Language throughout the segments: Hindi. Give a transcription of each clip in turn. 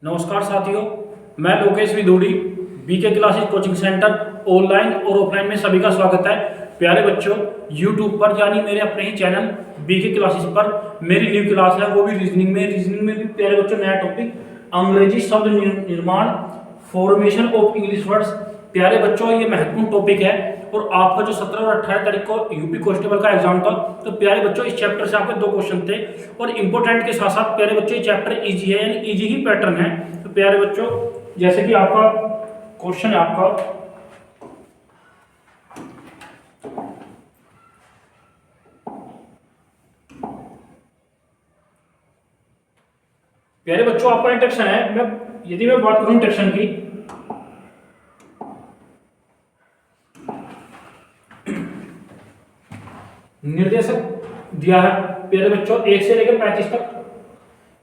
नमस्कार साथियों, मैं Lokesh Vidhuri BK classes coaching centre online और ऑफलाइन में सभी का स्वागत है। प्यारे बच्चों, यूट्यूब पर यानी मेरे अपने ही चैनल बीके क्लासेस पर मेरी न्यू क्लास है, वो भी रीजनिंग में भी प्यारे बच्चों नया टॉपिक अंग्रेजी शब्द निर्माण, फॉर्मेशन ऑफ इंग्लिश वर्ड्स। प्यारे बच्चों, ये महत्वपूर्ण टॉपिक है और आपका जो 17 और 18 तारीख को यूपी कांस्टेबल का एग्जाम था, तो प्यारे बच्चों इस चैप्टर से आपके 2 क्वेश्चन थे और इंपॉर्टेंट के साथ साथ प्यारे बच्चों ये चैप्टर इजी है, यानी इजी ही पैटर्न है। तो प्यारे बच्चों, जैसे कि आपका क्वेश्चन है आपका प्यारे बच्चों, आपका इंट्रोडक्शन है। यदि मैं बात करूं इंट्रोडक्शन की, निर्देशक दिया है प्यारे बच्चों 1 से लेकर 35 तक,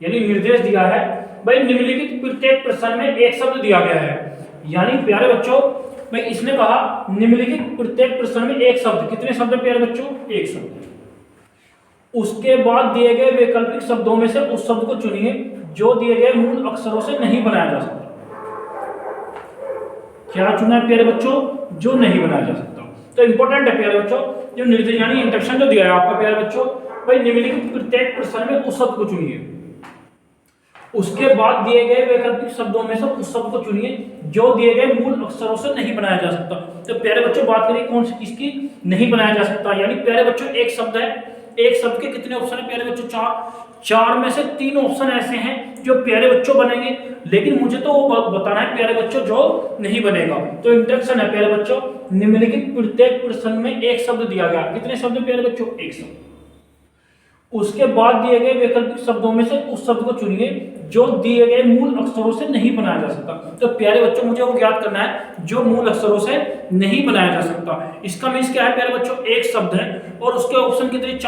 यानी निर्देश दिया है भाई निम्नलिखित प्रत्येक प्रश्न में एक शब्द दिया गया है। यानी प्यारे बच्चों भाई इसने कहा निम्नलिखित प्रत्येक प्रश्न में एक शब्द। कितने शब्द है प्यारे बच्चों? एक शब्द। उसके बाद दिए गए वैकल्पिक शब्दों में से उस शब्द को चुनिए जो दिए गए मूल अक्षरों से नहीं बनाया जा सकता। क्या चुना है प्यारे बच्चों? जो नहीं बनाया जा सकता। तो इंपॉर्टेंट है प्यारे बच्चों, जो निर्देश यानी इंस्ट्रक्शन जो दिया है आपका प्यारे बच्चों, भाई निम्नलिखित प्रत्येक प्रश्न में उस शब्द को चुनिए। उसके बाद दिए गए वैकल्पिक शब्दों में से उस शब्द को चुनिए जो दिए गए मूल अक्षरों से नहीं बनाया जा सकता। तो प्यारे बच्चों बात करें कौन सी किसकी नहीं बनाया जा सकता, यानी प्यारे बच्चों एक शब्द है, एक शब्द के कितने ऑप्शन है प्यारे बच्चों? 4 में से 3 ऑप्शन ऐसे हैं जो प्यारे बच्चों बनेंगे, लेकिन मुझे तो वो बताना है प्यारे बच्चों जो नहीं बनेगा। तो इंट्रोडक्शन है प्यारे बच्चों, निम्नलिखित प्रत्येक प्रश्न में एक शब्द दिया गया। कितने शब्द प्यारे बच्चों? एक शब्द। उसके बाद दिए गए वैकल्पिक शब्दों में से उस शब्द को चुनिए जो दिए गए मूल अक्षरों से नहीं बनाया जा सकता। तो प्यारे बच्चों मुझे वो ज्ञात करना है जो मूल अक्षरों से नहीं बनाया जा सकता। इसका मीन्स क्या है प्यारे बच्चों? एक शब्द है और उसके ऑप्शन कितने?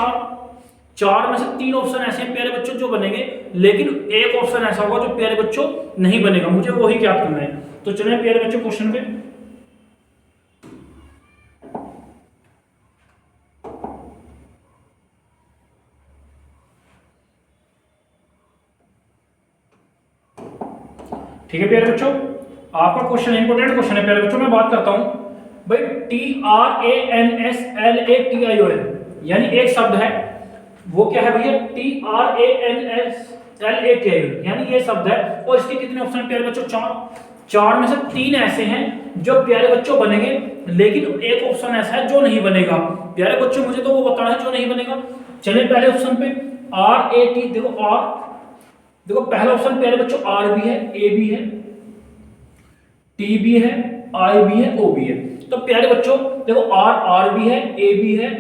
4 में से 3 ऑप्शन ऐसे हैं प्यारे बच्चों जो बनेंगे, लेकिन एक ऑप्शन ऐसा होगा जो प्यारे बच्चों नहीं बनेगा। मुझे वही ज्ञात करना है। तो चलिए प्यारे बच्चों क्वेश्चन पे। ठीक है प्यारे बच्चों, आपका क्वेश्चन इंपोर्टेंट क्वेश्चन है प्यारे बच्चों। मैं बात करता हूं भाई TRANSLATION, यानी एक शब्द है, वो क्या है भैया? TRANSLATION, यानी ये शब्द है और इसके कितने ऑप्शन प्यारे बच्चों? 4 में से 3 ऐसे हैं जो प्यारे बच्चों बनेंगे, लेकिन एक ऑप्शन ऐसा है जो नहीं बनेगा। प्यारे बच्चों मुझे तो वो बताना है जो नहीं बनेगा। चलिए पहले ऑप्शन पे RAT, देखो पहला ऑप्शन प्यारे बच्चों आर भी है, ए भी है, टी भी है, आई भी है, ओ भी है। तो प्यारे बच्चों देखो आर भी है, ए भी है,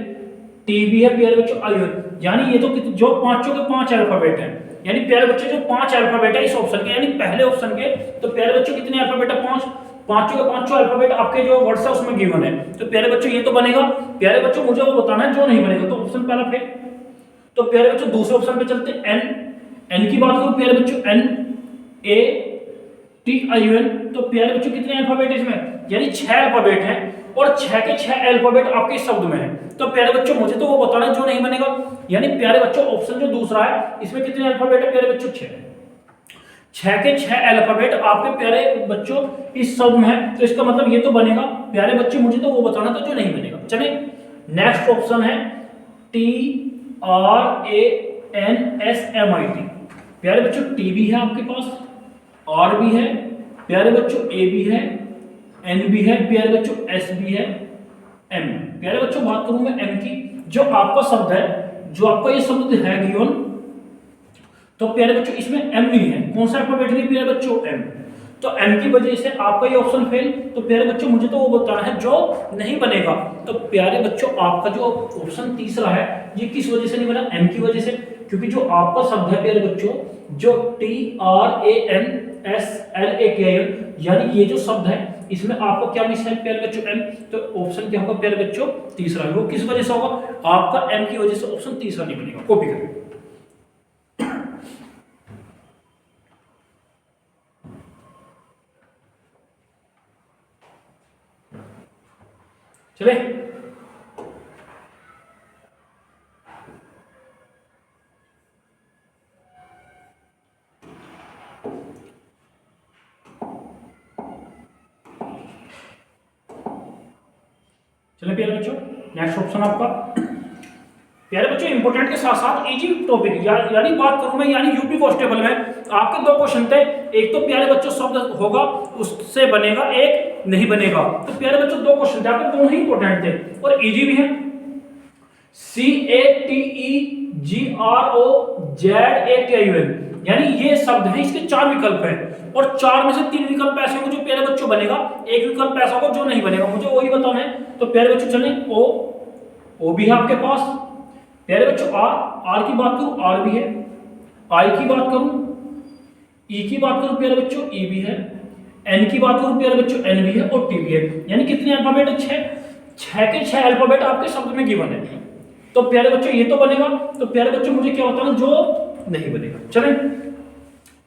टी भी है, प्यारे बच्चों आई है। यानी ये तो जो पांचों के 5 अल्फाबेट हैं, यानी प्यारे बच्चों जो 5 अल्फाबेट है इस ऑप्शन के, यानी पहले ऑप्शन के। तो प्यारे बच्चों कितने अल्फाबेट है? 5। पांचों के 5 अल्फाबेट आपके जो वर्ड्स है उसमें गिवन है। तो प्यारे बच्चों ये तो बनेगा। प्यारे बच्चों मुझे वो बताना है जो नहीं बनेगा। तो ऑप्शन पहला फेल। तो प्यारे बच्चों दूसरे ऑप्शन पे चलते हैं। एन की बात करूं प्यारे बच्चों, NATION, तो प्यारे बच्चों कितने अल्फाबेट इसमें? यानी 6 अल्फाबेट हैं और 6 के 6 अल्फाबेट आपके इस शब्द में है। तो प्यारे बच्चों मुझे तो वो बताना जो नहीं बनेगा। यानी प्यारे बच्चों ऑप्शन जो दूसरा है इसमें कितने अल्फाबेट है प्यारे बच्चों? 6 के 6 अल्फाबेट आपके प्यारे बच्चों इस शब्द में है। तो इसका मतलब ये तो बनेगा। प्यारे बच्चे मुझे तो वो बताना था जो नहीं बनेगा। चलिए नेक्स्ट ऑप्शन है TRANSMIT। प्यारे बच्चों टी भी है आपके पास, आर भी है, प्यारे बच्चों ए भी है, एन भी है, प्यारे बच्चों एस भी है, एम। प्यारे बच्चों बात करूं मैं एम की, जो आपका शब्द है, जो आपका ये शब्द है गिवन, तो प्यारे बच्चों इसमें एम नहीं है। कौन सा अल्फाबेट नहीं प्यारे बच्चों? एम। तो एम की वजह से आपका ये ऑप्शन फेल। तो प्यारे बच्चों मुझे तो वो बताना है जो नहीं बनेगा। तो प्यारे बच्चों आपका जो ऑप्शन तीसरा है ये किस वजह से नहीं बना? एम की वजह से, क्योंकि जो आपका शब्द है प्यारे बच्चों जो TRANSLATION, यानी ये जो शब्द है इसमें आपका क्या मिस है प्यारे बच्चों? एम। तो ऑप्शन क्या होगा प्यारे बच्चों? तीसरा। वो किस वजह से होगा? आपका एम की वजह से ऑप्शन तीसरा नहीं बनेगा। कॉपी करें। चले चलिए प्यारे बच्चों, नेक्स्ट ऑप्शन आपका। प्यारे बच्चों, इंपोर्टेंट के साथ साथ इजी टॉपिक यानी बात करूं मैं, यानी यूपी कांस्टेबल में आपके दो क्वेश्चन थे। एक तो प्यारे बच्चों शब्द होगा उससे बनेगा, एक नहीं बनेगा। तो प्यारे बच्चों दो क्वेश्चन थे आपके, दोनों ही इंपोर्टेंट थे और इजी भी है। CATEGROZATION यानी ये शब्द है, इसके 4 विकल्प हैं और 4 में से 3 विकल्प ऐसे होंगे जो प्यारे बच्चों बनेगा, एक विकल्प ऐसा होगा जो नहीं बनेगा, मुझे वही बताना है। तो प्यारे बच्चों चलें, ओ भी है आपके पास। प्यारे बच्चों आर की बात करूं, आर भी है। आई की बात करूं, ई की बात करूं प्यारे बच्चों, ई भी है। एन की बात करूं प्यारे बच्चों, एन भी है और टी भी है। यानी कितने अल्फाबेट है? 6 के 6 अल्फाबेट आपके शब्द में गिवन है। तो प्यारे बच्चों ये तो बनेगा। तो प्यारे बच्चों मुझे क्या बताना जो नहीं बनेगा। चलें,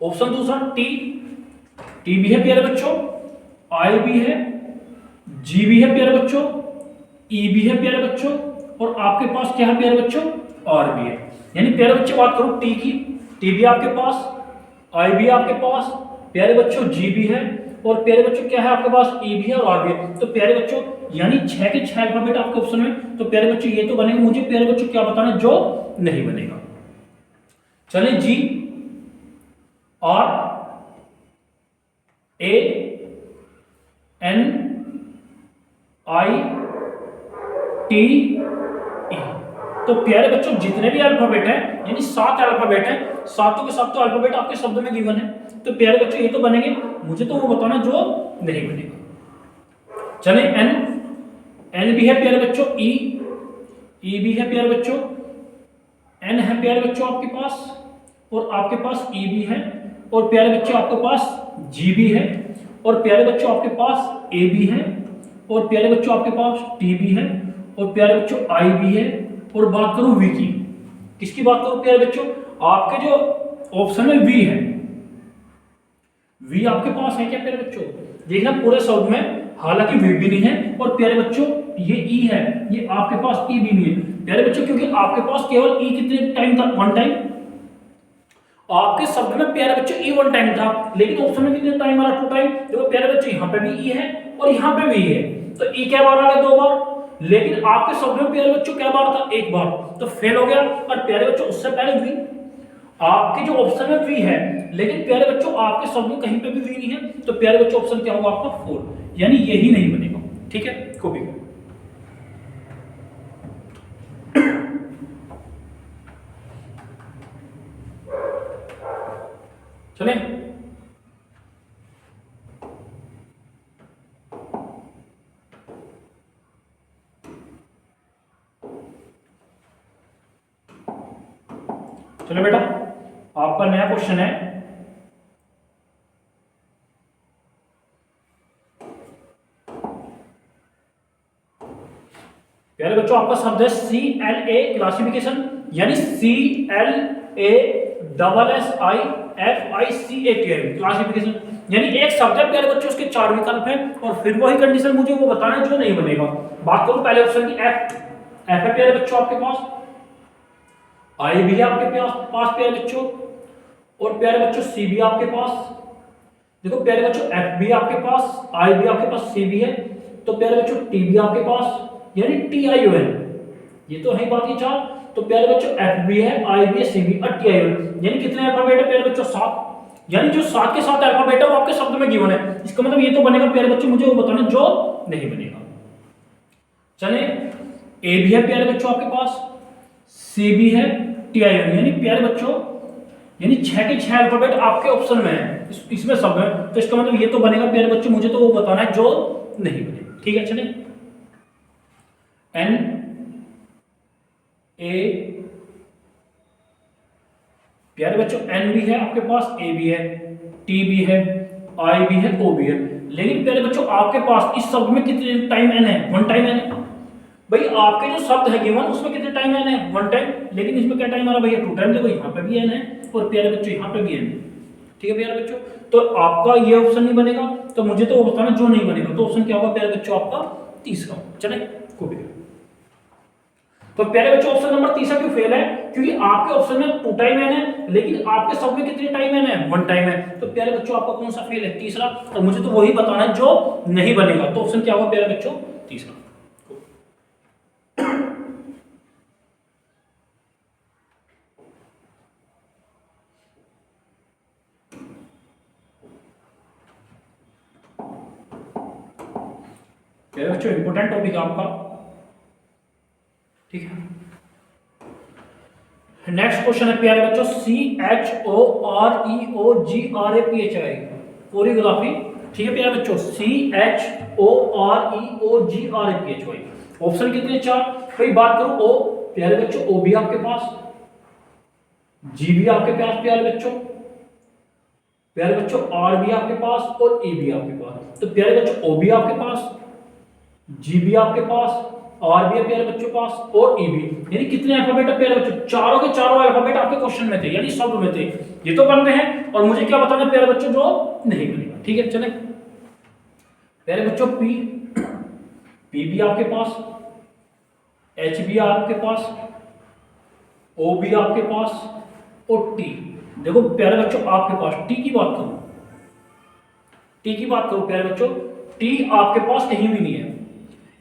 ऑप्शन दूसरा टी भी है प्यारे बच्चों, आई भी है, जी भी है प्यारे बच्चों, ई भी है प्यारे बच्चों और आपके पास क्या है प्यारे बच्चों? आर भी है। यानी प्यारे बच्चों बात करूं टी की, टी भी आपके पास, आई भी आपके पास, प्यारे बच्चों जी भी है और प्यारे बच्चों क्या है आपके पास? ई भी है और आर भी है। तो प्यारे बच्चों यानी 6 के 6 अल्फाबेट आपके ऑप्शन में। तो प्यारे बच्चों ये तो बनेगा, मुझे प्यारे बच्चों क्या बताना जो नहीं बनेगा। चलें, G, R, A, N, I, T, E. तो प्यारे बच्चों जितने भी अल्फाबेट हैं, यानी 7 अल्फाबेट हैं, सातों के सातों अल्फाबेट आपके शब्द में गिवन है। तो प्यारे बच्चों ये तो बनेंगे, मुझे तो वो बताना जो नहीं बनेगा। चलें, एन भी है प्यारे बच्चों, ई भी है प्यारे बच्चों, एन है प्यारे बच्चों आपके पास और आपके पास ई भी है और प्यारे बच्चों आपके पास जी भी है और प्यारे बच्चों आपके पास ए भी है और प्यारे बच्चों आपके पास टी भी है और प्यारे बच्चों आई भी है। और बात करूं वी की, किसकी बात करूं प्यारे बच्चों? आपके जो ऑप्शन में वी है, वी आपके पास है क्या प्यारे बच्चों? देखना पूरे शब्द में, हालांकि वी भी नहीं है और प्यारे बच्चों ये ई है, ये आपके पास ई भी नहीं है प्यारे बच्चों, क्योंकि आपके पास केवल ई कितने टाइम था? 1 टाइम। आपके शब्द में प्यारे बच्चों ई 1 टाइम था, लेकिन ऑप्शन में कितने टाइम आ रहा? 2 टाइम। देखो प्यारे बच्चों यहाँ पे भी ई है और यहाँ पे भी ई है, तो ई क्या बार आ गया? 2 बार। लेकिन आपके शब्द में प्यारे बच्चों क्या बार था? 1 बार, तो फेल हो गया। और प्यारे बच्चों उससे पहले वी, आपके जो ऑप्शन में वी है, लेकिन प्यारे बच्चों आपके शब्द में कहीं पे भी वी नहीं है, तो प्यारे बच्चों ऑप्शन क्या होगा आपका? 4, यानी यही नहीं बनेगा। ठीक है, कॉपी करो। चलें, चलो बेटा, आपका नया क्वेश्चन है। प्यारे बच्चों आपका शब्द है CLA क्लासिफिकेशन, यानी CLASSIFICATI क्लासिफिकेशन। यानी एक शब्द है प्यारे बच्चों, उसके 4 विकल्प हैं और फिर वही कंडीशन मुझे वो बताना है जो नहीं बनेगा। बात करूं पहले ऑप्शन की, एफ है प्यारे बच्चों आपके पास, आई भी है आपके पास प्यारे बच्चों और प्यारे बच्चों सी भी आपके पास। देखो प्यारे बच्चों एफ भी आपके पास, आई भी आपके पास, सी भी है, तो प्यारे बच्चों टी भी आपके पास, यानी TION। ये तो है बात की 4। तो प्यारे बच्चों एफ भी है, आई भी है, सी भी और TION। यानी कितने अल्फाबेट है प्यारे बच्चों? 7। यानी जो 7 के 7 अल्फाबेट है वो आपके शब्द में गिवन है, इसका मतलब ये तो बनेगा प्यारे बच्चों, मुझे वो बताना जो नहीं बनेगा। चले, ए भी है प्यारे बच्चों आपके पास, सी भी है, TION। यानी प्यारे बच्चों यानी 6 के 6 अल्फाबेट आपके ऑप्शन में है, इसमें सब है, तो इसका मतलब ये तो बनेगा प्यारे बच्चों, मुझे तो वो बताना है जो नहीं बनेगा। ठीक है, चलिए, N, A, प्यारे बच्चों N भी है आपके पास, A भी है, T भी है, I भी है, O भी है। लेकिन प्यारे बच्चों आपके पास इस शब्द में कितने टाइम N है? 1 टाइम N है। भाई आपके जो शब्द है गिवन उसमें कितने टाइम N है? 1 टाइम। लेकिन इसमें क्या टाइम आ रहा भैया? 2 टाइम। देखो यहाँ पे भी N है और प्यारे बच्चों यहाँ पे भी N है। ठीक है प्यारे बच्चों, तो आपका ये ऑप्शन नहीं बनेगा, तो मुझे तो बताना जो नहीं बनेगा। तो ऑप्शन क्या होगा प्यारे बच्चों? आपका तीसरा। चले, कॉपी करो। तो प्यारे बच्चों ऑप्शन नंबर तीसरा क्यों फेल है? क्योंकि आपके ऑप्शन में 2 टाइम N है, लेकिन आपके शब्द में कितने टाइम N है? 1 टाइम है। तो प्यारे बच्चों आपका कौन सा फेल है? तीसरा। तो मुझे तो वही बताना है जो नहीं बनेगा। तो ऑप्शन क्या होगा प्यारे बच्चों? तीसरा। बच्चों इंपोर्टेंट टॉपिक है आपका, ठीक है। नेक्स्ट क्वेश्चन है प्यारे बच्चों, CHOREOGRAPHI कोरियोग्राफी, ठीक है प्यारे बच्चों, CHOREOGRAPHI। ऑप्शन कितने? 4। भाई बात करूं ओ, प्यारे बच्चों ओ भी आपके पास, जी भी आपके पास प्यारे बच्चों, प्यारे बच्चों आर भी आपके पास और ए भी आपके पास। तो प्यारे बच्चों ओ भी आपके पास, जी भी आपके पास, आर भी है प्यारे बच्चों पास और ई भी। यानी कितने अल्फाबेट है प्यारे बच्चों? चारों के चारों अल्फाबेट आपके क्वेश्चन में थे, यानी शब्द में थे। ये तो बन रहे हैं और मुझे क्या बताना प्यारे बच्चों जो नहीं बनेगा, ठीक है। चले प्यारे बच्चों पी भी आपके पास, एच भी आपके पास, ओ भी आपके पास और टी। देखो प्यारे बच्चों आपके पास टी की बात करो, टी की बात करो प्यारे बच्चों, टी आपके पास कहीं भी नहीं है।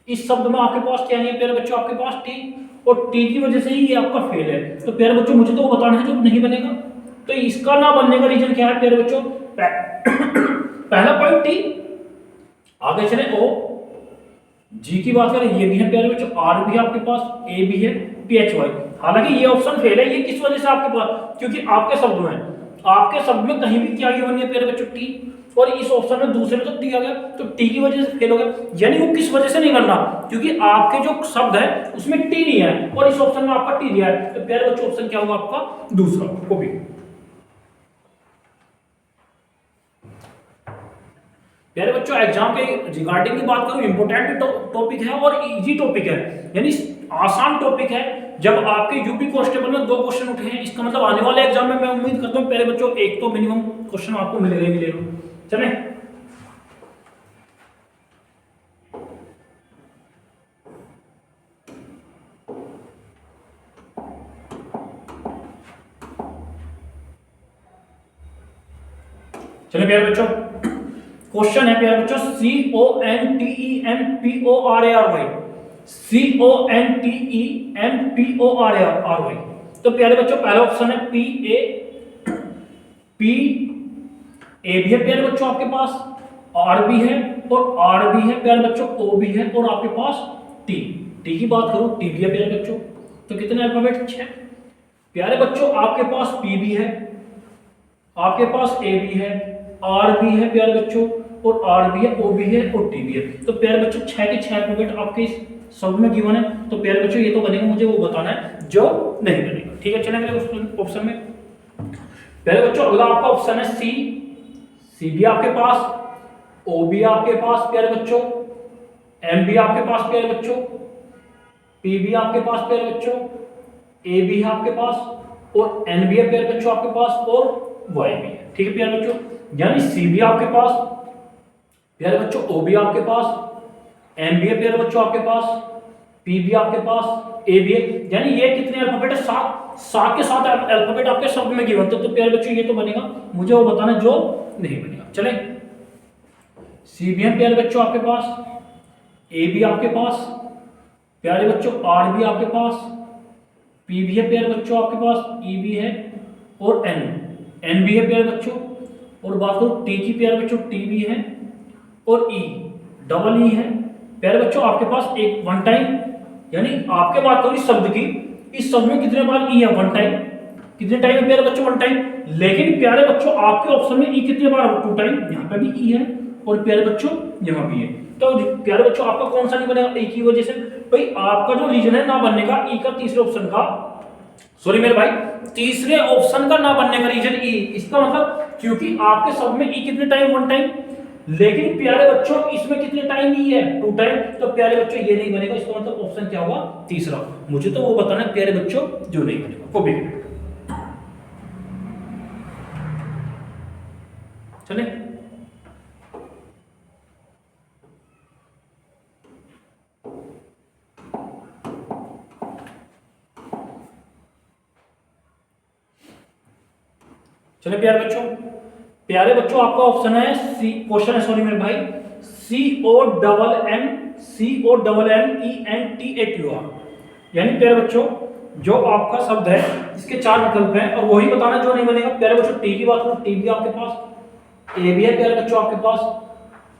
इस शब्द में आपके पास क्या नहीं है प्यारे बच्चों? आपके पास टी, और टी की वजह से ही ये आपका फेल है। तो प्यारे बच्चों मुझे तो वो बताना है जो नहीं बनेगा। तो इसका ना बनने का रीजन क्या है प्यारे बच्चों? पहला पॉइंट टी, आगे चले ओ, जी की बात करें ये भी है प्यारे बच्चों, आर भी है आपके पास, ए भी है, PHY। हालांकि ये ऑप्शन फेल है, ये किस वजह से आपके पास? क्योंकि आपके शब्द में कहीं भी क्या की बनी है प्यारे बच्चों? टी। और इस ऑप्शन में दूसरे में तो टी आ गया, तो टी की वजह से फेल हो गया। यानी वो किस वजह से नहीं बनना? क्योंकि आपके जो शब्द है उसमें टी नहीं है और इस ऑप्शन में आपका टी दिया है। तो प्यारे बच्चों ऑप्शन क्या होगा आपका? दूसरा वो भी। प्यारे बच्चों एग्जाम के रिगार्डिंग की बात करूं, इंपोर्टेंट टॉपिक है और इजी टॉपिक है, यानी आसान टॉपिक है। जब आपके यूपी कांस्टेबल में 2 क्वेश्चन उठे हैं, इसका मतलब आने वाले एग्जाम में मैं उम्मीद करता हूं प्यारे बच्चों एक तो मिनिमम क्वेश्चन आपको मिलेगा। चले चले प्यारे बच्चों, क्वेश्चन है प्यारे बच्चों CONTEMPORARY, CONTEMPORARY। तो प्यारे बच्चों पहला ऑप्शन है P ए भी है प्यारे बच्चों आपके पास, आर भी है और आर भी है प्यारे बच्चों, ओ भी है और आपके पास टी की बात करूं टी भी है प्यारे बच्चों। तो कितने अल्फाबेट? 6 प्यारे बच्चों। आपके पास पी भी है, आपके पास ए भी है, आर भी है प्यारे बच्चों और आर भी है, ओ भी है और टी भी है। तो प्यारे बच्चों 6 के 6 अल्फाबेट आपके इस शब्द में गिवन है। तो प्यारे बच्चों ये तो बनेगा, मुझे वो बताना है जो नहीं बनेगा, ठीक है। चलेंगे ऑप्शन में प्यारे बच्चों अगला आपका ऑप्शन है सी भी आपके पास, ओ भी आपके पास प्यारे बच्चों, एम भी आपके पास प्यारे बच्चों, पी भी आपके पास प्यारे बच्चों, ए भी है आपके पास और एन भी है प्यारे बच्चों आपके पास और वाई भी है, ठीक है प्यारे बच्चों। यानी सी भी आपके पास प्यारे बच्चों, ओ भी आपके पास, एम भी है प्यारे बच्चों आपके पास, पी भी आपके पास, ए भी है। यानी ये कितने अल्फाबेट है? 7 के 7 अल्फाबेट आपके शब्द में गिवन। तो प्यारे बच्चों ये तो बनेगा, मुझे वो बताना जो नहीं बनेगा। चले सी भी है प्यारे बच्चों आपके पास, ए भी आपके पास प्यारे बच्चों, आर भी आपके पास, पी भी है प्यारे बच्चों आपके पास, ई भी है और एन भी है प्यारे बच्चों। और बात करो टी की प्यारे बच्चों, टी भी है और ई डबल ई है प्यारे बच्चों आपके पास एक 1 टाइम। यानी आपके बात करो इस शब्द की, इस शब्द में कितने बार ई है? 1 टाइम। कितने टाइम है प्यारे बच्चों? 1 टाइम। लेकिन प्यारे बच्चों आपके ऑप्शन में ई कितने बार? 2 टाइम। यहाँ पे भी ई है और प्यारे बच्चों यहाँ भी है। तो प्यारे बच्चों आपका कौन सा नहीं बनेगा ई की वजह से? भाई आपका जो रीजन है ना बनने का ई का, तीसरे ऑप्शन का, सॉरी मेरे भाई, तीसरे ऑप्शन का ना बनने का रीजन ई। इसका मतलब क्योंकि आपके शब्द में ई कितने टाइम? 1 टाइम। लेकिन प्यारे बच्चों इसमें कितने टाइम ई है? 2 टाइम। तो प्यारे बच्चों ये नहीं बनेगा। इसका मतलब ऑप्शन क्या होगा? तीसरा। मुझे तो वो बताना है प्यारे बच्चों जो नहीं बनेगा। को भी चले चले प्यारे बच्चों आपका ऑप्शन है सी, क्वेश्चन है सॉरी मेरे भाई, COMMENTATUR। यानी प्यारे बच्चों जो आपका शब्द है इसके 4 विकल्प हैं और वही बताना जो नहीं बनेगा। प्यारे बच्चों टी की बात करो, टी भी आपके पास, ए भी है प्यारे बच्चों आपके पास,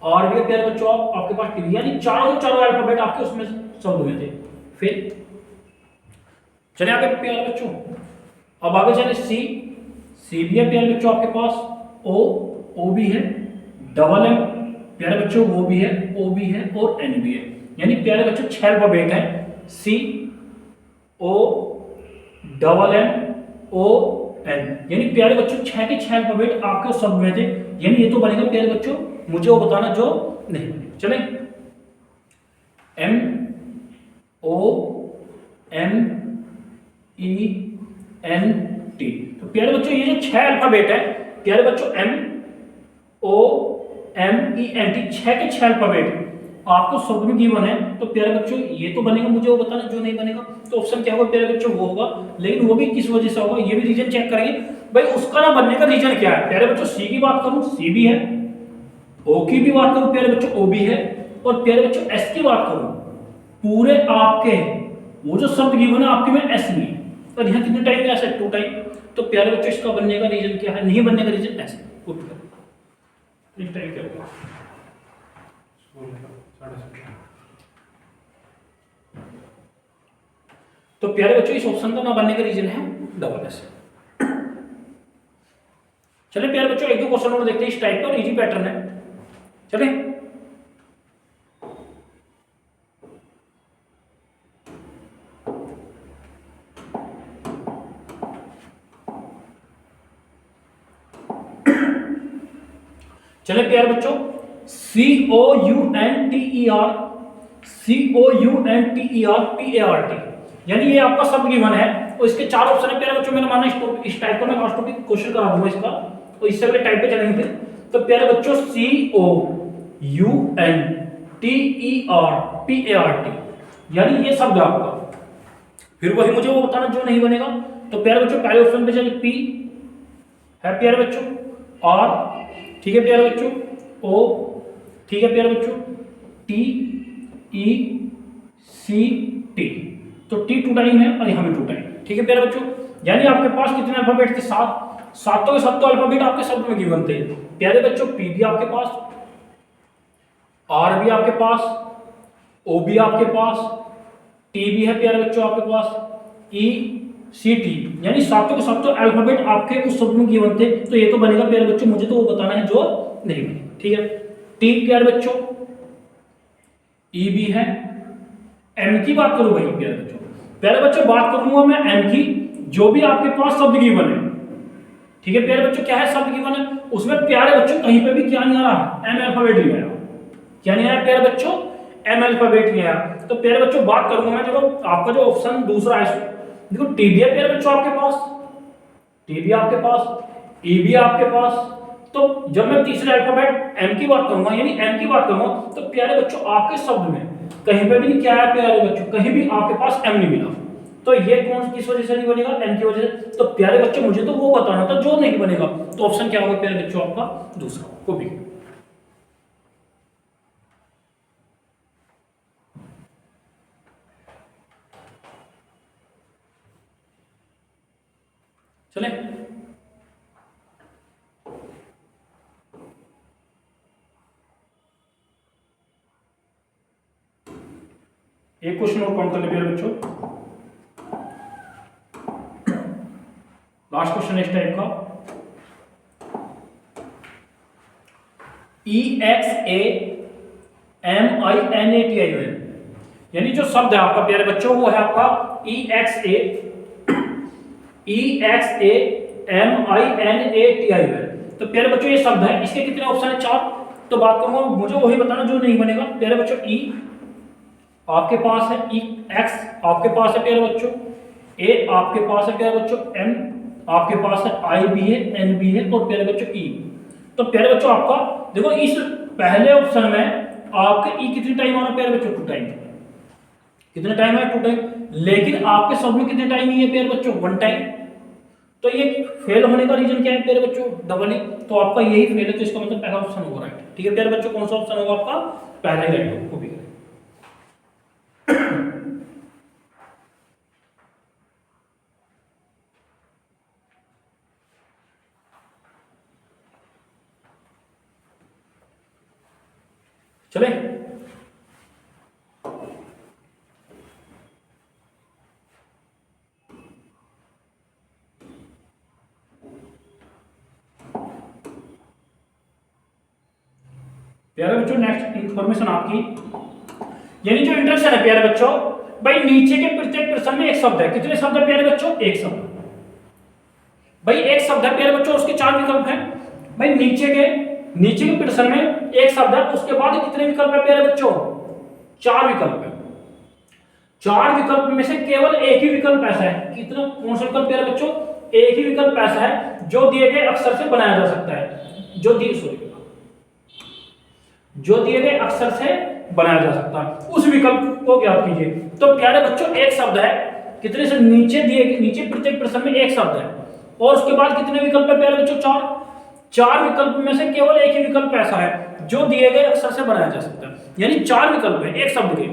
आर भी है प्यारे बच्चों आपके पास, टी, यानी चारों अल्फाबेट आपके उसमें शब्द हुए थे। फिर चले आगे प्यारे बच्चों, अब आगे चले सी भी है प्यारे बच्चों आपके पास, ओ भी है, डबल एम प्यारे बच्चों वो भी है, ओ भी है और एन भी है। यानी प्यारे बच्चों 6 अल्फाबेट हैं, C O double M O N, यानी प्यारे बच्चों 6 के 6 अल्फाबेट आपके शब्द में थे। यानी ये तो बनेगा प्यारे बच्चों, मुझे वो बताना जो नहीं बनेगा। चले M O M E N T, तो प्यारे बच्चों ये जो 6 अल्फाबेट है प्यारे बच्चों M O M E N T 6 के 6 अल्फाबेट आपको शब्द में गिवन है। तो प्यारे बच्चों ये तो बनेगा, मुझे वो बताना जो नहीं बनेगा। तो ऑप्शन क्या होगा प्यारे बच्चों, वो होगा। लेकिन वो भी किस वजह से होगा, ये भी रीजन चेक करेंगे भाई उसका ना बनने का रीजन क्या है। प्यारे बच्चों सी की बात करूं, सी भी है, ओ की भी बात करूं प्यारे बच्चों, ओ भी है, और प्यारे बच्चों एस की बात करूं, पूरे आपके वो जो शब्द गिवन है आपके में एस भी, और यहाँ कितने टाइम है, ऐसे 2 टाइम। तो प्यारे बच्चों इसका बनने का रीजन क्या है, नहीं बनने का रीजन एस। इस टाइम क्या होगा, तो प्यारे बच्चों इस ऑप्शन का ना बनने का रीजन है डबल एस। चले प्यारे बच्चों एक दो क्वेश्चन और देखते हैं इस टाइप का, इजी पैटर्न है। चले चले प्यारे बच्चों COUNTER यानी ये आपका शब्द गिवन है और इसके 4 ऑप्शन है प्यारे बच्चों। मैंने माना इस टाइप का मैं लास्ट टॉपिक क्वेश्चन करा दूंगा इसका, तो इससे अगले टाइप पे चलेंगे फिर। तो प्यारे बच्चों COUNTERPART यानी ये शब्द है आपका। फिर वही मुझे वो बताना जो नहीं बनेगा। तो प्यारे बच्चों पहले ऑप्शन पे चलिए, पी है प्यारे बच्चों, आर ठीक है प्यारे बच्चों, ओ ठीक है प्यारे बच्चों, टी ई सी टी, तो टी 2 टाइम है और यहाँ भी 2 टाइम, ठीक है प्यारे बच्चों। यानी आपके पास कितने अल्फाबेट थे, 7, सातों के 7 अल्फाबेट आपके शब्द में गिवन थे प्यारे बच्चों। पी भी आपके पास, आर भी आपके पास, ओ भी आपके पास, टी भी है प्यारे बच्चों आपके पास, ई सी टी, यानी सातों के 7 अल्फाबेट आपके उस शब्द में गिवन थे। तो ये तो बनेगा प्यारे बच्चों, मुझे तो वो बताना है जो नहीं बनेगा, ठीक है। टी प्यारे बच्चों, ई भी है, एम की बात करूं भाई प्यारे बच्चों बात करूंगा मैं एम की, जो भी आपके पास शब्द गिवन है, ठीक है प्यारे बच्चों। क्या है शब्द गिवन है उसमें प्यारे बच्चों कहीं पे भी क्या नहीं आ रहा, एम अल्फाबेट नहीं आया। क्या नहीं आया प्यारे बच्चों, एम अल्फाबेट नहीं आया। तो प्यारे बच्चों बात करूंगा मैं, चलो आपका जो ऑप्शन दूसरा है देखो, टी भी है प्यारे बच्चों आपके पास, टी भी आपके पास, ई भी आपके पास। तो जब मैं तीसरे अल्फाबेट एम की बात करूंगा, यानी एम की बात करूंगा, तो प्यारे बच्चों आपके शब्द में कहीं पे भी नहीं क्या है प्यारे बच्चों, कहीं भी आपके पास एम नहीं मिला। तो ये कौन किस वजह से नहीं बनेगा, एम की वजह से। तो प्यारे बच्चों मुझे तो वो बताना था जो नहीं बनेगा। तो ऑप्शन क्या होगा प्यारे बच्चों आपका दूसरा, वो भी। चले एक क्वेश्चन और काउंट कर ले प्यारे बच्चों, लास्ट क्वेश्चन इस टाइप का, EXAMINATION, यानी जो शब्द है आपका प्यारे बच्चों वो है आपका EXAMINATION। तो प्यारे बच्चों ये शब्द है, इसके कितने ऑप्शन है, 4। तो बात करूंगा मुझे वही बताना जो नहीं बनेगा प्यारे बच्चों। ई आपके पास है, ई एक्स आपके पास है प्यारे बच्चों, ए आपके पास है प्यारे बच्चों, एम आपके पास है, आई भी है, एन भी है और प्यारे बच्चों ई। तो प्यारे बच्चों आपका देखो इस पहले ऑप्शन में आपके ई कितने टाइम आ रहा है प्यारे बच्चों, 2 टाइम। कितने टाइम है, 2 टाइम। लेकिन आपके शब्द में कितने टाइम ही है प्यारे बच्चों, 1 टाइम। तो ये फेल होने का रीजन क्या है प्यारे बच्चों, डबल ई। तो आपका यही फेल है, तो इसका मतलब पहला ऑप्शन होगा राइट, ठीक है प्यारे बच्चों। कौन सा ऑप्शन होगा आपका, पहला ही राइट होगा, वो भी चले, प्यारे बच्चों नेक्स्ट इंफॉर्मेशन आपकी, यानी जो इंट्रोडक्शन है प्यारे बच्चों, भाई नीचे के प्रत्येक प्रश्न में एक शब्द है। कितने शब्द है प्यारे बच्चों? एक शब्द। भाई एक शब्द है प्यारे बच्चों, उसके 4 विकल्प हैं। भाई नीचे के प्रश्न में एक शब्द है, उसके बाद कितने विकल्प है प्यारे बच्चों? 4 विकल्प है। 4 विकल्प में से केवल एक ही विकल्प ऐसा है, कितना, कौन सा विकल्प प्यारे बच्चों? एक ही विकल्प ऐसा है जो दिए गए अक्षर से बनाया जा सकता है, जो दिए गए अक्षर से बनाया जा सकता है, उस विकल्प को ज्ञात कीजिए। तो प्यारे बच्चों एक शब्द है, कितने से नीचे प्रत्येक प्रश्न में एक शब्द है, और उसके बाद कितने विकल्प है प्यारे बच्चों? 4 विकल्प में से केवल एक ही विकल्प ऐसा है जो दिए गए अक्षर से बनाया जा सकता है, यानी 4 विकल्प है एक शब्द के।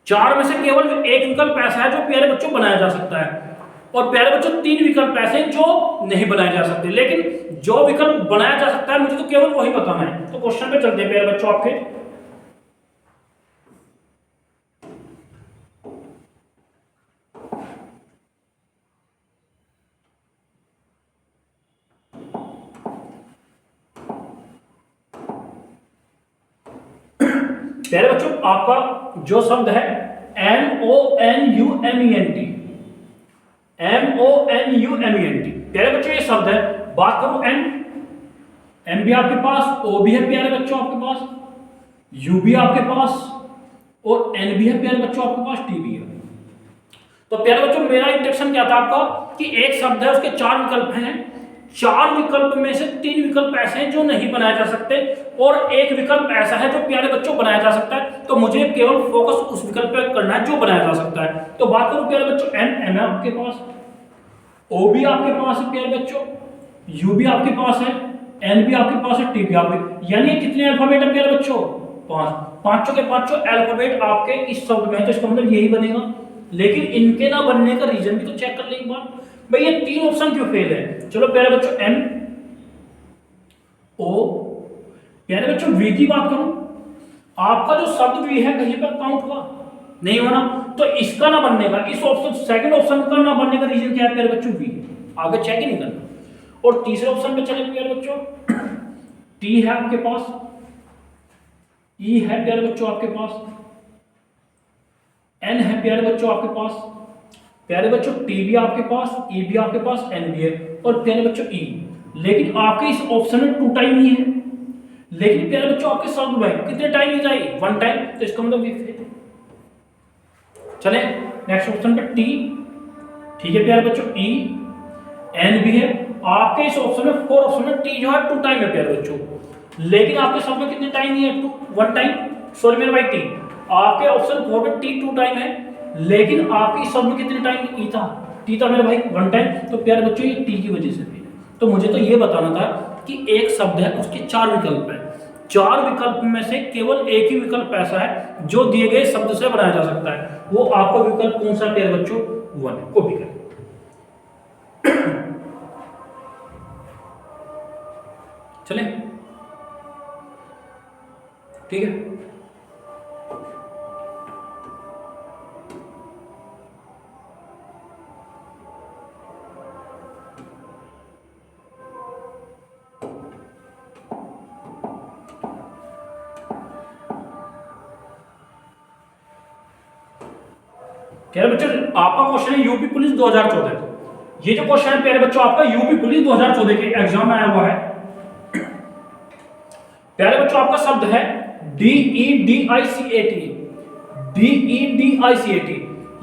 4 में से केवल एक विकल्प ऐसा है जो प्यारे बच्चों बनाया जा सकता है, और प्यारे बच्चों 3 विकल्प ऐसे हैं जो नहीं बनाए जा सकते। लेकिन जो विकल्प बनाया जा सकता है मुझे तो केवल वही बताना है। तो क्वेश्चन पे चलते हैं प्यारे बच्चों आपके। प्यारे बच्चों आपका जो शब्द है MONUMENT, MONUMENT, प्यारे बच्चों ये शब्द है। बात करूं M भी आपके पास, O भी है प्यारे बच्चों आपके पास, U भी आपके पास, और N भी है प्यारे बच्चों आपके पास, T भी है। तो प्यारे बच्चों मेरा इंट्रोडक्शन क्या था आपका कि एक शब्द है, उसके 4 विकल्प हैं। 4 विकल्प में से 3 विकल्प ऐसे हैं जो नहीं बनाए जा सकते, और एक विकल्प ऐसा है जो प्यारे बच्चों बनाया जा सकता है। तो मुझे केवल फोकस उस विकल्प पर करना है जो बनाया जा सकता है। तो बात करूं प्यारे बच्चों M आपके पास, O भी आपके पास है प्यारे बच्चों, U भी आपके पास है, N भी आपके पास है, T भी आपके, यानी कितने अल्फाबेट है प्यारे बच्चों? 5। पांचों के पांचों अल्फाबेट आपके इस शब्द में है, तो इसका मतलब यही बनेगा। लेकिन इनके ना बनने का रीजन भी तो चेक कर ले एक बार, भाई ये 3 ऑप्शन क्यों फेल है? चलो प्यारे बच्चों M O, प्यारे बच्चों V की बात करूं, आपका जो शब्द V है कहीं पर काउंट हुआ नहीं होना, तो इसका ना बनने का, इस ऑप्शन सेकंड ऑप्शन का ना बनने का रीजन क्या है प्यारे बच्चों? V, आगे चेक ही नहीं करना। और तीसरे ऑप्शन पे चले प्यारे बच्चों, T है आपके पास, E है प्यारे बच्चों आपके पास, N है प्यारे बच्चों आपके पास, प्यारे बच्चों T भी आपके पास, E भी आपके पास, N भी है, और प्यारे बच्चों E। लेकिन आपके इस ऑप्शन में 2 टाइम ही है, लेकिन प्यारे बच्चों आपके शब्द में कितने टाइम ही चाहिए? 1 टाइम, तो इसका मतलब ये फेल है। चले नेक्स्ट ऑप्शन पे T, ठीक है प्यारे बच्चों, E, N भी है। आपके इस ऑप्शन में 4 ऑप्शन में T जो है 2 टाइम है प्यारे बच्चों, लेकिन आपके शब्द में कितने टाइम ही है? 1 टाइम, सॉरी मेरे भाई T, आपके ऑप्शन 4 में T 2 टाइम है, लेकिन आपके इस शब्द में कितने टाइम E था? T था मेरे भाई 1 टाइम। तो प्यारे बच्चों ये T की वजह से भी, तो मुझे तो ये बताना था कि एक शब्द है उसके 4 विकल्प है। 4 विकल्प में से केवल एक ही विकल्प ऐसा है जो दिए गए शब्द से बनाया जा सकता है। वो आपका विकल्प कौन सा प्यारे बच्चों? 1, कॉपी करें। चले ठीक है, प्यारे बच्चों आपका क्वेश्चन है यूपी पुलिस 2014। ये जो क्वेश्चन है प्यारे बच्चों आपका यूपी पुलिस 2014 के एग्जाम में आया हुआ है। प्यारे बच्चों आपका शब्द है DEDICAT, DEDICAT,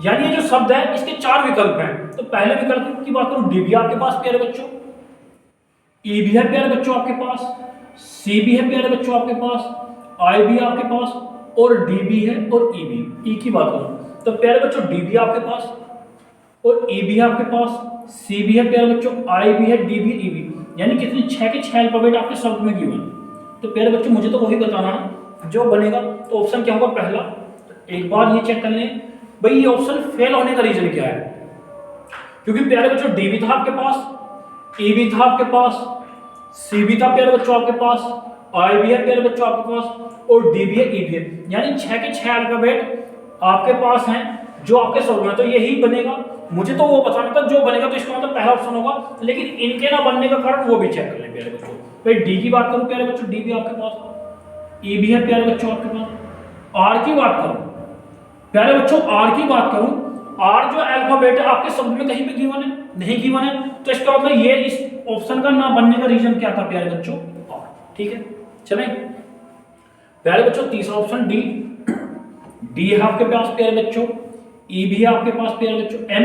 यानी ये जो शब्द है इसके 4 विकल्प हैं। तो पहले विकल्प की बात करूं, D भी आपके पास प्यारे बच्चों, E भी है प्यारे बच्चों आपके पास, C भी है प्यारे बच्चों आपके पास, I भी आपके पास, और D भी है, और E भी। E की बात करूं तो प्यारे बच्चों D भी आपके पास, और E भी आपके पास, C भी है प्यारे बच्चों, I भी है, D भी, E भी, यानी कितने 6 के 6 अल्फाबेट आपके शब्द में गिवन। तो प्यारे बच्चों मुझे तो वही बताना है जो बनेगा। तो ऑप्शन क्या होगा पहला? एक बार ये चेक कर लें भाई ये ऑप्शन फेल होने का रीजन क्या है, क्योंकि प्यारे बच्चों D भी था आपके पास, E भी था आपके पास, C भी था प्यारे बच्चों आपके पास, आई भी है प्यारे बच्चों आपके पास, और डी भी है, ई भी है, यानी 6 के 6 अल्फाबेट आपके पास हैं जो आपके शब्द में, तो यही बनेगा। मुझे तो वो बताना था जो बनेगा, तो इसका मतलब पहला ऑप्शन होगा, लेकिन इनके ना बनने का कारण वो भी चेक कर लें प्यारे बच्चों। भाई डी की बात करूं प्यारे बच्चों, डी भी आपके पास, ई भी है प्यारे बच्चों आपके पास। आर की बात करूं प्यारे बच्चों, आर की बात करूं, आर जो अल्फाबेट है आपके शब्द में कहीं पे गिवन है, नहीं गिवन है, तो इसका मतलब ये इस ऑप्शन का ना बनने का रीजन क्या था प्यारे बच्चों, आर। ठीक है, चलें प्यारे बच्चों, तीसरा ऑप्शन डी, डी है आपके पास प्यारे बच्चों, ई भी है आपके पास प्यारे बच्चों। एम,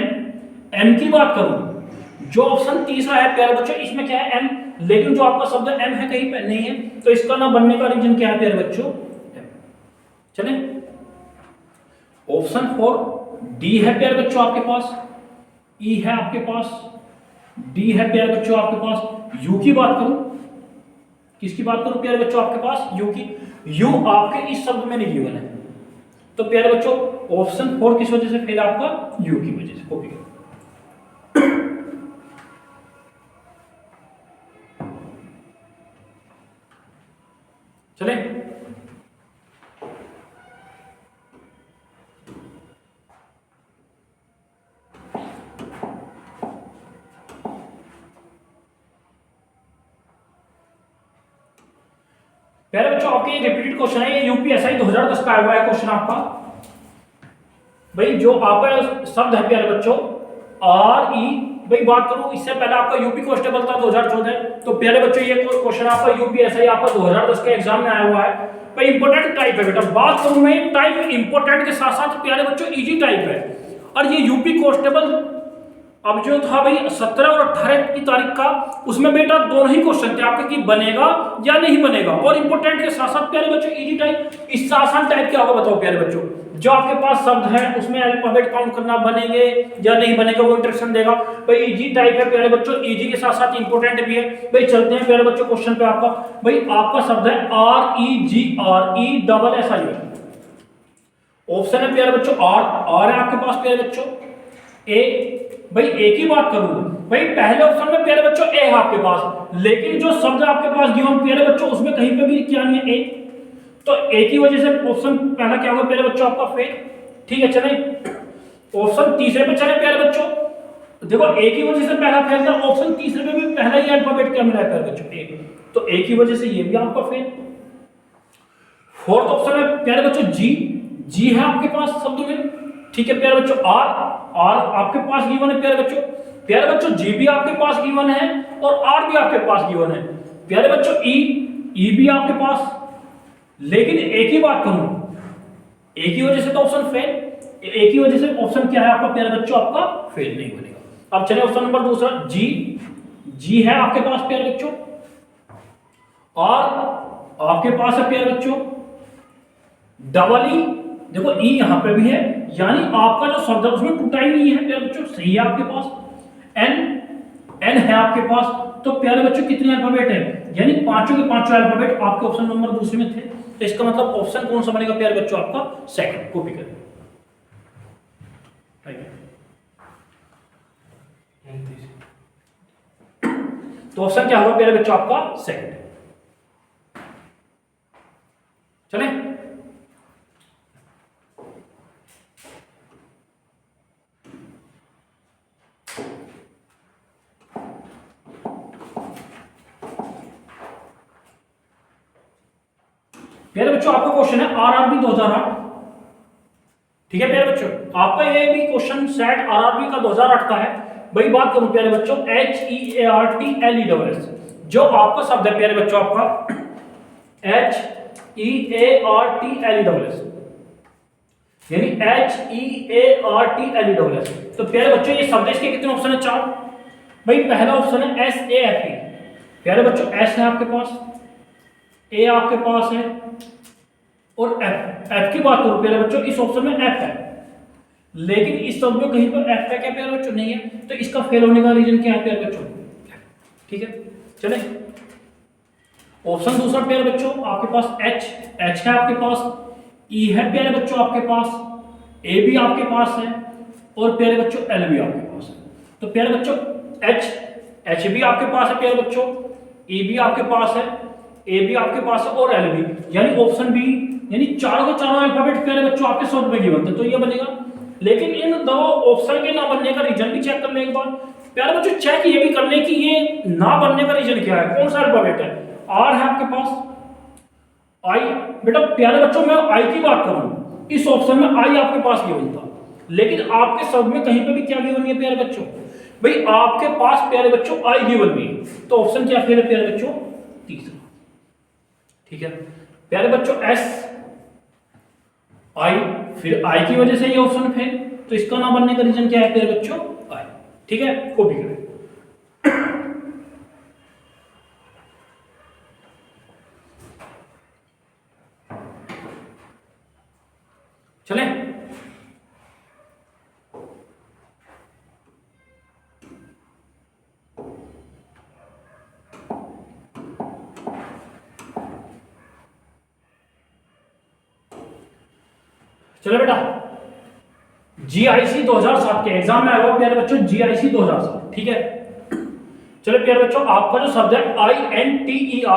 एम की बात करूं, जो ऑप्शन तीसरा है प्यारे बच्चों, इसमें क्या है, एम, लेकिन जो आपका शब्द एम है कहीं पे नहीं है, तो इसका ना बनने का रीजन क्या है प्यारे बच्चों, एम। चलें ऑप्शन 4 डी है प्यारे बच्चों आपके पास, ई है आपके पास, डी है प्यारे बच्चों आपके पास। यू की बात करूं, किसकी बात करूं प्यारे बच्चों आपके पास, यू की, यू आपके इस शब्द में नहीं गिवन है, तो प्यारे बच्चों ऑप्शन 4 किस वजह से फेल आपका, यू की वजह से। कॉपी करो। चले प्यारे बच्चों, आपके ये रिपीटेड क्वेश्चन है, ये यूपीएसआई 2010 का आया हुआ है क्वेश्चन आपका। भाई जो आपका शब्द है प्यारे बच्चों आर ई, भाई बात करूं इससे पहले आपका यूपी कांस्टेबल था 2014, तो प्यारे बच्चों ये क्वेश्चन आपका यूपीएसआई आपका 2010 के एग्जाम में आया हुआ है। भाई इंपॉर्टेंट टाइप है बेटा, बात करूं मैं टाइप इंपॉर्टेंट के साथ साथ प्यारे बच्चों इजी टाइप है। और ये यूपी कांस्टेबल अब जो था भाई 17 और 18 की तारीख का, उसमें बेटा दोनों ही क्वेश्चन थे आपके कि बनेगा या नहीं बनेगा, और इंपॉर्टेंट के साथ साथ प्यारे बच्चों इजी टाइप। इससे आसान टाइप क्या होगा बताओ प्यारे बच्चों, जो आपके पास शब्द है उसमें अल्फाबेट काउंट करना, बनेंगे या नहीं बनेगा वो इंस्ट्रक्शन देगा। भाई इजी टाइप है प्यारे बच्चों, इजी के साथ साथ इंपॉर्टेंट भी है। भाई चलते हैं प्यारे बच्चों क्वेश्चन पे आपका। भाई आपका शब्द है R E G, R E double S I, option है प्यारे बच्चों आर है आपके पास प्यारे बच्चों। ए, भाई ए की बात करूं, भाई पहले ऑप्शन में प्यारे बच्चों ए है आपके पास, लेकिन जो शब्द आपके पास गिवन प्यारे बच्चों उसमें कहीं पे भी क्या नहीं है ए, तो ए की वजह से ऑप्शन पहला क्या होगा प्यारे बच्चों आपका फेल। ठीक है, चलें ऑप्शन तीसरे पे चले प्यारे बच्चों। देखो ए की वजह से पहला फेल था, ऑप्शन तीसरे पे भी पहला ही अल्फाबेट क्या मिला है प्यारे बच्चों, ए, तो ए की वजह से ये भी आपका फेल। फोर्थ ऑप्शन है प्यारे बच्चों जी, जी है आपके पास शब्द में। ठीक है प्यारे बच्चों, आर आपके पास गिवन है प्यारे बच्चों। प्यारे बच्चों जी भी आपके पास गिवन है और आर भी आपके पास गिवन है। प्यारे बच्चों ई भी आपके पास, लेकिन ए की बात करूं, ए की वजह से तो ऑप्शन फेल, ए की वजह से ऑप्शन क्या है आपका प्यारे बच्चों, आपका फेल नहीं बनेगा। अब चलिए ऑप्शन नंबर दूसरा जी है आपके पास प्यारे बच्चों, आर आपके पास है प्यारे बच्चों, डबल ई, देखो ई यहां पे भी है, यानी आपका जो शब्द है उसमें टूटा ही नहीं है प्यारे बच्चों, सही है आपके पास। एन है आपके पास, तो प्यारे बच्चों कितने अल्फाबेट है, यानी पांचों के पांचों अल्फाबेट आपके ऑप्शन नंबर दूसरे में थे, तो इसका मतलब ऑप्शन कौन सा बनेगा प्यारे बच्चों, आपका सेकंड। कॉपी करें, तो ऑप्शन क्या होगा प्यारे बच्चों आपका सेकंड। चले प्यारे बच्चों, आपका क्वेश्चन है आरआरबी 2008। ठीक है प्यारे बच्चों, आपका ये भी क्वेश्चन सेट आरआरबी का 2008 का है। भाई बात करूं प्यारे बच्चों HEARTLESS, जो आपका शब्द है प्यारे बच्चों आपका HEARTLESS, यानी HEARTLESS, तो प्यारे बच्चों ये शब्द इसके कितने ऑप्शन है, 4। भाई पहला ऑप्शन है SAFE, प्यारे बच्चों S है आपके पास, ए आपके पास है, और एफ की बात करूं प्यारे बच्चों, इस ऑप्शन में एफ है, लेकिन इस शब्द में कहीं पर एफ है क्या प्यारे बच्चों, नहीं है, तो इसका फेल होने का रीजन क्या है प्यारे बच्चों। ठीक है, चले ऑप्शन दूसरा प्यारे बच्चों आपके पास एच है आपके पास, ई है प्यारे बच्चों आपके पास, ए भी आपके पास है, और प्यारे बच्चों एल भी आपके पास है। तो प्यारे बच्चों एच भी आपके पास है प्यारे बच्चों, ई भी आपके पास है, ए भी आपके पास है और एल भी, यानी ऑप्शन बी, यानी चारों के चारों अल्फाबेट प्यारे बच्चों आपके शब्द में गिवन थे, तो ये बनेगा। लेकिन इन दो ऑप्शन के ना बनने का रीजन भी चेक करने के बाद प्यारे बच्चों चेक ये भी करने की ये ना बनने का रीजन क्या है, कौन सा अल्फाबेट है। आर है आपके पास, आई, बेटा प्यारे बच्चों मैं आई की बात करूं, इस ऑप्शन में आई आपके पास गिवन था, लेकिन आपके शब्द में कहीं पे भी क्या गिवन है प्यारे बच्चों, भाई आपके पास प्यारे बच्चों आई गिवन भी, तो ऑप्शन क्या फेल है प्यारे बच्चों, तीसरा। ठीक है प्यारे बच्चों, एस आई, फिर आई की वजह से ये ऑप्शन फेल, तो इसका ना बनने का रीजन क्या है प्यारे बच्चों, आई। ठीक है, कॉपी करें। चले चलो बेटा, जीआईसी 2007 के एग्जाम में आया हुआ प्यारे बच्चों, जीआईसी 2007। ठीक है, चलो प्यारे बच्चों, आपका जो शब्द है INTERNATION,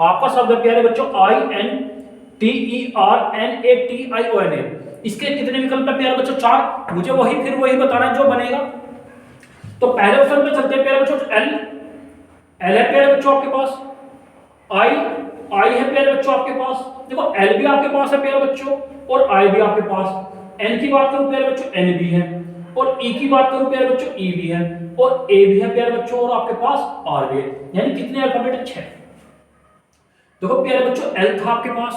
आपका शब्द है प्यारे बच्चों INTERNATION। इसके कितने विकल्प है प्यारे बच्चों, 4। मुझे फिर वही बताना है जो बनेगा। तो पहले ऑप्शन पे चलते हैं प्यारे बच्चों, एल है प्यारे बच्चों आपके पास, आई है प्यारे बच्चों आपके पास, देखो एल भी आपके पास है प्यारे बच्चों और आई भी आपके पास। एन की बात करूं प्यारे बच्चों, एन भी है, और ई की बात करूं प्यारे बच्चों, ई भी है, और ए भी है प्यारे बच्चों, और आपके पास आर भी है, यानी कितने अल्फाबेट है, 6। देखो प्यारे बच्चों, एल था आपके पास,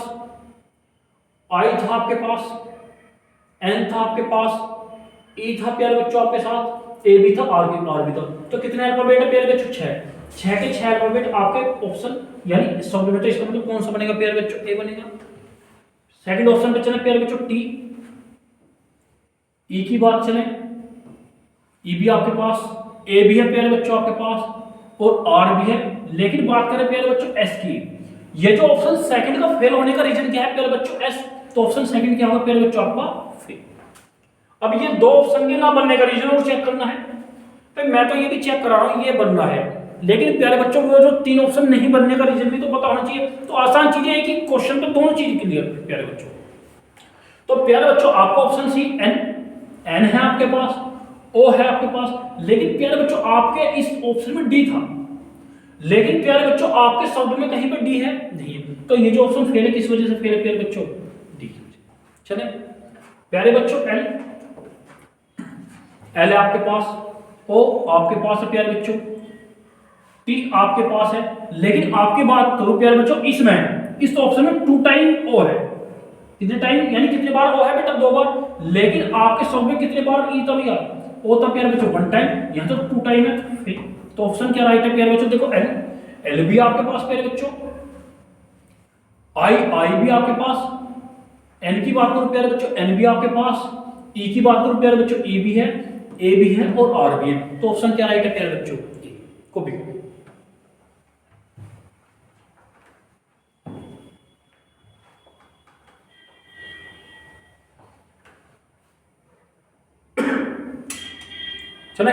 आई था आपके पास, एन था आपके पास, ई था प्यारे बच्चों आपके साथ, ए भी था, आर भी था, तो कितने अल्फाबेट है प्यारे बच्चों, 6। 6 के 6 अल्फाबेट आपके ऑप्शन, यानी शब्द में, तो इसका मतलब कौन सा बनेगा प्यारे बच्चों, ए बनेगा। सेकंड ऑप्शन पे चले प्यारे बच्चों, टी, ई की बात चले, ई भी आपके पास, ए भी है प्यारे बच्चों आपके पास, और आर भी है। लेकिन बात करें प्यारे बच्चों एस की, ये जो ऑप्शन सेकंड का फेल होने का रीजन क्या है प्यारे बच्चों, एस, तो ऑप्शन सेकंड क्या होगा प्यारे बच्चों आपका, फेल। अब ये दो ऑप्शन के ना बनने का रीजन और चेक करना है, तो मैं तो ये भी चेक करा रहा हूं, ये बनना है, लेकिन प्यारे बच्चों वो जो 3 ऑप्शन नहीं बनने का रीजन भी तो पता होना चाहिए। तो आसान चीजें है कि क्वेश्चन पे दोनों चीज क्लियर प्यारे बच्चों। तो प्यारे बच्चों आपका ऑप्शन सी, एन है आपके पास, ओ है आपके पास, लेकिन प्यारे बच्चों आपके इस ऑप्शन में डी था, लेकिन प्यारे बच्चों आपके शब्द में कहीं पर डी है नहीं है, तो ये जो ऑप्शन फेल है किस वजह से फेल है प्यारे बच्चों, डी की वजह। चले प्यारे बच्चों, एल है आपके पास, ओ आपके पास है प्यारे बच्चों, टी आपके पास है, लेकिन आपकी बात करूं प्यारे बच्चों, इसमें इस ऑप्शन में 2 टाइम ओ है, कितने टाइम, यानी कितने बार ओ है बेटा, 2 बार, लेकिन आपके शब्द में कितने बार ई था भैया, ओ था प्यारे बच्चों 1 टाइम, यहां तो 2 टाइम है, तो ऑप्शन क्या राइट है प्यारे बच्चों, देखो एल भी आपके पास प्यारे बच्चों, आई भी आपके पास, एन की बात करूं प्यारे बच्चों, एन भी आपके पास, ई की बात करूं प्यारे बच्चों, ई भी है, ए भी है और आर भी है, तो ऑप्शन क्या राइट है प्यारे बच्चों, को भी। चले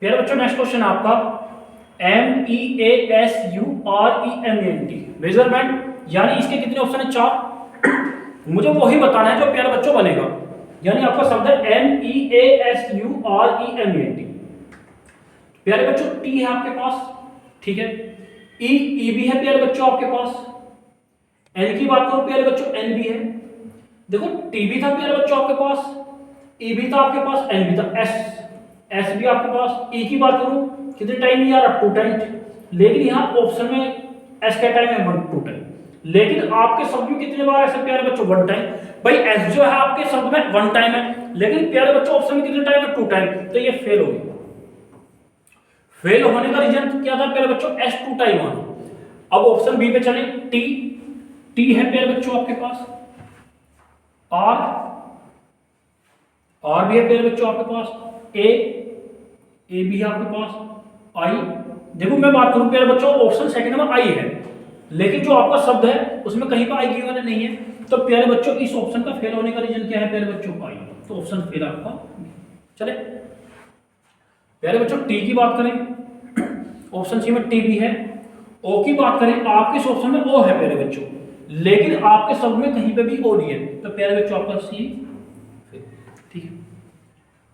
प्यारे बच्चों, नेक्स्ट क्वेश्चन आपका MEASUREMENT, मेजरमेंट, यानी इसके कितने ऑप्शन है, 4। मुझे वही बताना है जो प्यारे बच्चों बनेगा, यानी आपका शब्द है MEASUREMENT। प्यारे बच्चों टी है आपके पास, ठीक है, ई भी है प्यारे बच्चों आपके पास, एन की बात करो प्यारे बच्चों, एन भी है, देखो टी भी था प्यारे बच्चों आपके पास, ई भी था आपके पास, एन भी था, एस भी आपके पास, ई की बात करूं कितने टाइम यार, 2 टाइम, लेकिन यहां ऑप्शन में एस का टाइम है 2 टाइम, लेकिन आपके शब्द में कितने बार ऐसे प्यारे बच्चों 1 टाइम, भाई एस जो है आपके शब्द में 1 टाइम है, लेकिन प्यारे बच्चों ऑप्शन में कितने टाइम है, 2 टाइम, तो ये फेल हो गया। फेल होने का रीजन क्या था प्यारे बच्चों, एस 2 टाइम आना। अब ऑप्शन बी पे चले, टी है प्यारे बच्चों आपके पास, आर भी है प्यारे बच्चों आपके पास, ए भी है आपके पास, आई देखो मैं बात करूं प्यारे बच्चों, ऑप्शन सेकंड में आई है, लेकिन जो आपका शब्द है उसमें कहीं पर आई की वाला नहीं है। तो प्यारे बच्चों इस ऑप्शन का फेल होने का रीजन क्या है प्यारे बच्चों? आई। तो ऑप्शन फेल आपका। चले प्यारे बच्चों टी की बात करें, ऑप्शन सी में टी भी है। ओ की बात करें, आपके इस ऑप्शन में ओ है प्यारे बच्चों, लेकिन आपके शब्द में कहीं पे भी ओ नहीं है। तो प्यारे बच्चों आपका सी। ठीक है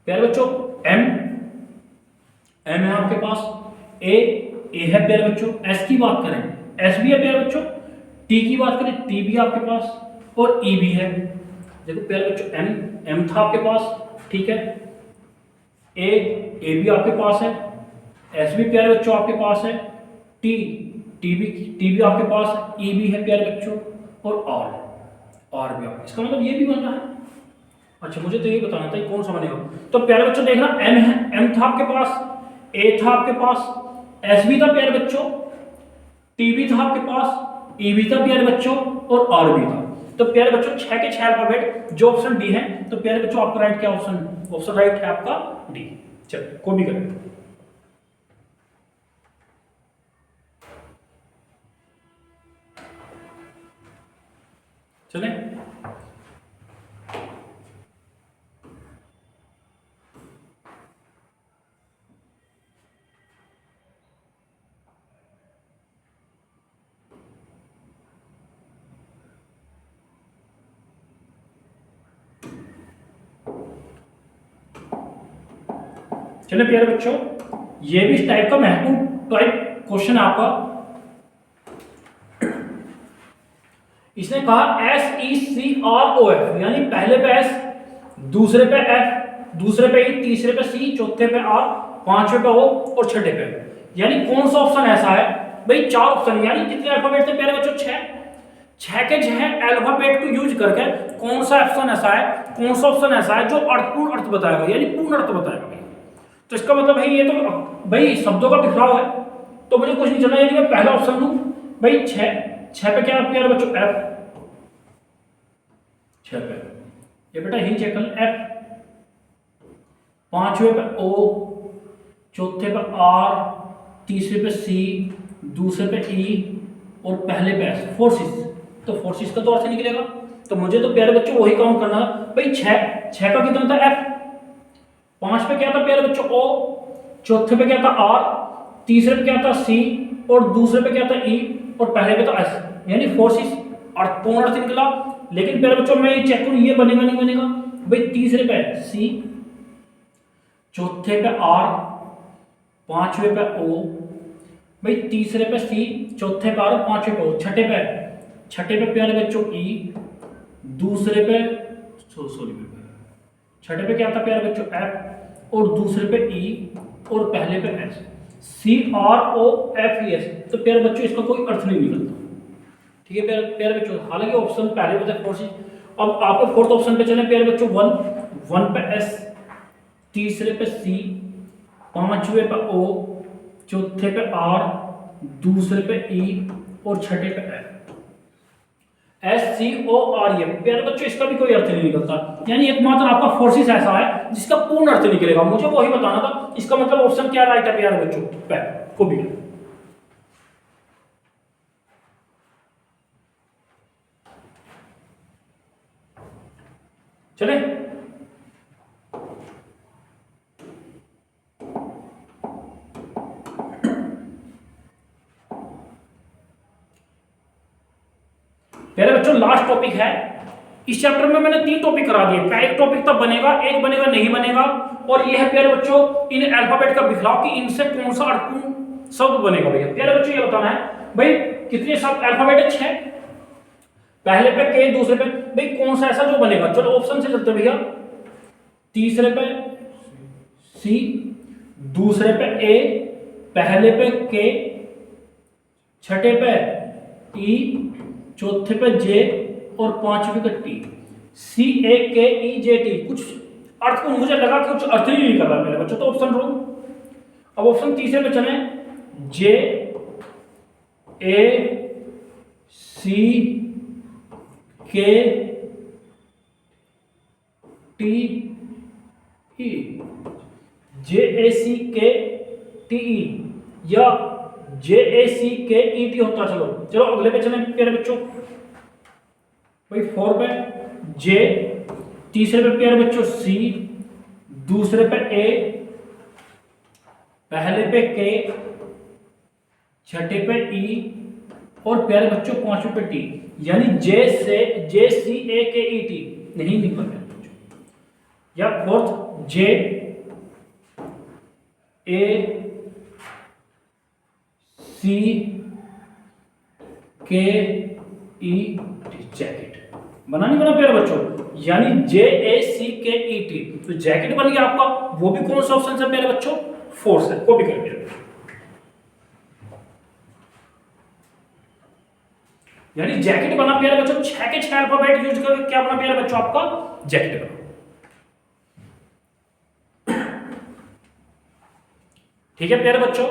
प्यारे बच्चों, एम है आपके पास, ए है प्यारे बच्चों। एस की बात करें, एस भी है प्यारे बच्चों। टी की बात करें, टी भी आपके पास, और ई भी है। देखो प्यारे बच्चों एम था आपके पास, ठीक है। ए भी आपके पास है, एस भी प्यारे बच्चों आपके पास है, टी भी आपके पास है, ई भी है प्यारे बच्चों, और आर भी आपका। इसका मतलब ये भी बन रहा है। अच्छा मुझे तो ये बताना था कौन सा बनेगा। तो प्यारे बच्चों देखना, एम है, एम था आपके पास, ए था आपके पास, एस भी था प्यारे बच्चों, टी भी था आपके पास, ई भी था प्यारे बच्चों, और आर भी था। तो प्यारे बच्चों 6 के 6 अल्फाबेट, जो ऑप्शन डी है। तो प्यारे बच्चों आपका राइट क्या ऑप्शन राइट है आपका डी। चलिए को भी करें। चले चलिए प्यारे बच्चों, ये भी इस टाइप का महत्वपूर्ण टाइप क्वेश्चन है आपका। इसने कहा SECROF, यानी पहले पे एस, दूसरे पे एफ, दूसरे पे ई, तीसरे पे सी, चौथे पे आर, पांचवे पे ओ, और छठे पे। यानी कौन सा ऑप्शन ऐसा है भाई? 4 ऑप्शन, यानी कितने अल्फाबेट थे प्यारे बच्चों? 6 के 6 अल्फाबेट को यूज करके कौन सा ऑप्शन ऐसा है, कौन सा ऑप्शन ऐसा है जो अर्थपूर्ण अर्थ बताएगा, यानी पूर्ण अर्थ बताएगा। तो इसका मतलब भाई ये तो भाई शब्दों का बिखराव है, तो मुझे कुछ नहीं चलना, यदि मैं पहला ऑप्शन लूं भाई 6 पे क्या प्यारे बच्चों? एफ। 6 पे ये बेटा हिंद चेक कर, एफ, पांचवे पे ओ, चौथे पे आर, तीसरे पे सी, दूसरे पे ई, और पहले पे एस, फोर्सिस। तो फोर्सिस का तो अर्थ निकलेगा। तो मुझे तो प्यारे बच्चों वही काउंट करना भाई। 6 का कितना था? एफ। 5 पे क्या था प्यारे बच्चों? ओ, चौथे पे क्या था? आर, तीसरे पे क्या था? सी, और दूसरे पे क्या था? ई, और पहले पे था एस, यानी फोर्सिस। पूर्ण अर्थ निकला। लेकिन प्यारे बच्चों मैं ये चेक करूं, ये बनेगा नहीं बनेगा भाई? तीसरे पे सी, चौथे पे आर, पांचवे पे ओ, भाई तीसरे पे सी, चौथे पे आर, पांचवे पे ओ, छठे पे प्यारे बच्चों ई, दूसरे पे छठे पे क्या था प्यारे बच्चों? एफ, और दूसरे पे ई, और पहले पे एस। CROFES। तो प्यारे बच्चों इसका कोई अर्थ नहीं निकलता। ठीक है प्यारे बच्चों, हालांकि ऑप्शन पहले पे थे फोर्सिस। अब आपको फोर्थ ऑप्शन पे चले प्यारे बच्चों। 1 पे एस, तीसरे पे सी, पांचवे पे ओ, चौथे पे आर, दूसरे पे ई, और छठे पे एफ। SCORE। प्यारे बच्चों इसका भी कोई अर्थ नहीं निकलता, यानी एकमात्र आपका फोर्सिस ऐसा है जिसका पूर्ण अर्थ निकलेगा। मुझे वही बताना था। इसका मतलब ऑप्शन क्या राइट है प्यारे बच्चों? पैर को भी। चले प्यारे बच्चों लास्ट टॉपिक है इस चैप्टर में। मैंने 3 टॉपिक करा दिए। एक टॉपिक तब बनेगा, एक बनेगा नहीं बनेगा, और ये है प्यारे बच्चों इन अल्फाबेट का बिखराव कि इनसे कौन सा अर्थपूर्ण शब्द बनेगा। भैया प्यारे बच्चों ये बताना है भाई कितने शब्द अल्फाबेट है? 6। पहले पे के, दूसरे पे भाई कौन सा ऐसा जो बनेगा? चलो ऑप्शन से चलते भैया। तीसरे पे सी, दूसरे पे ए, पहले पे के, छठे पे ई, चौथे पे जे, और पांचवे पे टी। CAKEJT। कुछ अर्थ को मुझे लगा कि कुछ अर्थ ही नहीं कर रहा मेरे बच्चों, तो ऑप्शन रॉन्ग। अब ऑप्शन तीसरे पे चले, JACKTE, JACKTE, या JACKET होता। चलो चलो अगले पे चलें प्यारे बच्चों। भाई 4 पे J, तीसरे पे प्यारे बच्चों C, दूसरे पे A, पहले पे K, छठे पे E और प्यारे बच्चों पांचवें पे T, यानी JCAKET नहीं निकल रहा बच्चों। या फोर्थ JACET, जैकेट बना नहीं बना प्यारे बच्चों, यानी JACKET। तो जैकेट बन गया आपका। वो भी कौन सा ऑप्शन है प्यारे बच्चों? फोर्थ है। कॉपी कर दिया, यानी जैकेट बना प्यारे बच्चों। 6 के 6 अल्फाबेट यूज करके क्या बना प्यारे बच्चों? आपका जैकेट बना। ठीक है प्यारे बच्चों,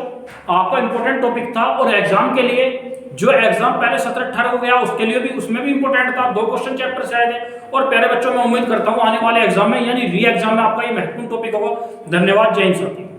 आपका इंपॉर्टेंट टॉपिक था और एग्जाम के लिए जो एग्जाम पहले 17-18 हो गया उसके लिए भी, उसमें भी इंपॉर्टेंट था। 2 क्वेश्चन चैप्टर से आए थे। और प्यारे बच्चों मैं उम्मीद करता हूं आने वाले एग्जाम में यानी री एग्जाम में आपका ये महत्वपूर्ण टॉपिक होगा। धन्यवाद। जय हिंद साथी।